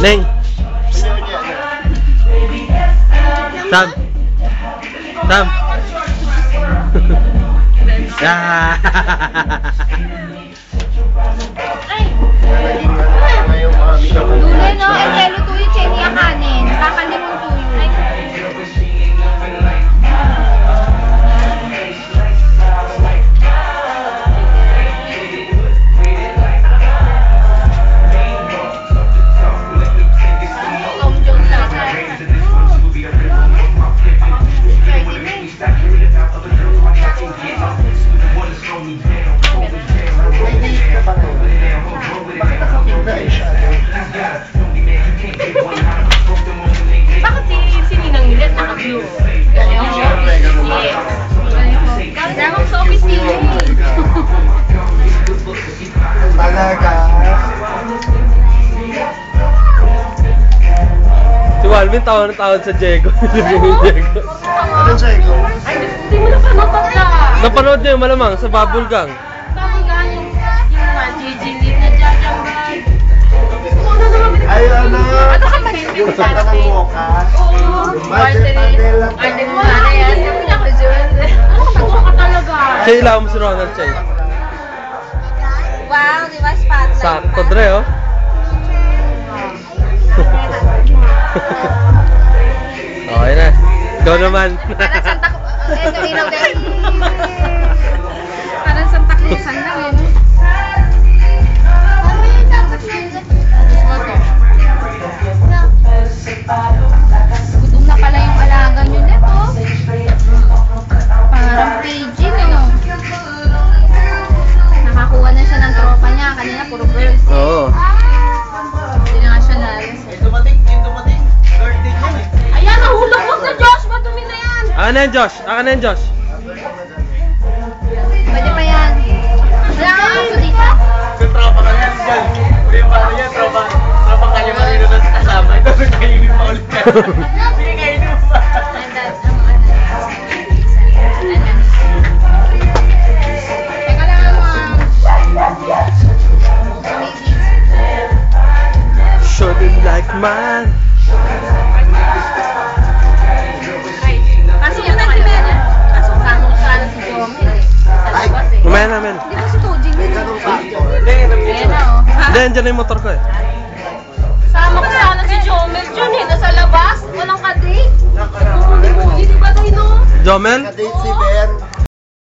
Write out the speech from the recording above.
Neng. Sam. Sam. Ya. Dulay no, el pelo tuyo cheni ang kanin. Nakakalimon tuyo. Bakit si Ninang Milet naka-blue? Damang sa office TV. Talaga. Si Walvin tawag sa Diego. Diego. Ano sa ikaw? Ay, hindi mo napanood na. Napanood niyo malamang sa Bubble Gang. Tamagaan yung Gigi na jajambay. Ay, ano? Ano ka man yung Saka ng mocha. Oo. Arte mo na yan. Sabi niya ko, Jun. Ano ka talaga? Siya ilaw mo si Ronald Chay. Wow, di ba spotlight? Sakto dre oh. Okay na. Ikaw naman. Parang Santa Cruz. Ito, ilaw din. Parang Santa Cruzan lang eh. Gutom na pala yung alaga nyo nito. Parang PG no. Nakakuha na siya ng tropa niya. Kanina puro girls. Oo. Hindi na nga siya nalas. Ayan, nahulog mo na, Josh. Madumi na yan. Aka na yan, Josh. Aka na yan, Josh. Pwede pa yan. Wala kang aso dito? Tropa ka yan dyan. Yung parang yan, tropa kayo kanino na kasama. Ito, kainin pa ulit ka. Sige, kainin mo pa. Teka lang, Shouldn't like man. Kaso yun na si Bella. Kaso kamong sana si Jomel. Sa labas eh. Mamaya namin. di ba si Tojing yun? Ganun factor. Ayan na oh. Hindi, andyan na yung motor ko eh. Sama ko sana si Jomel dyan eh. Nasa labas. Walang kadate. Hindi mo, di ba tayo no? Jomel? Date si Ben.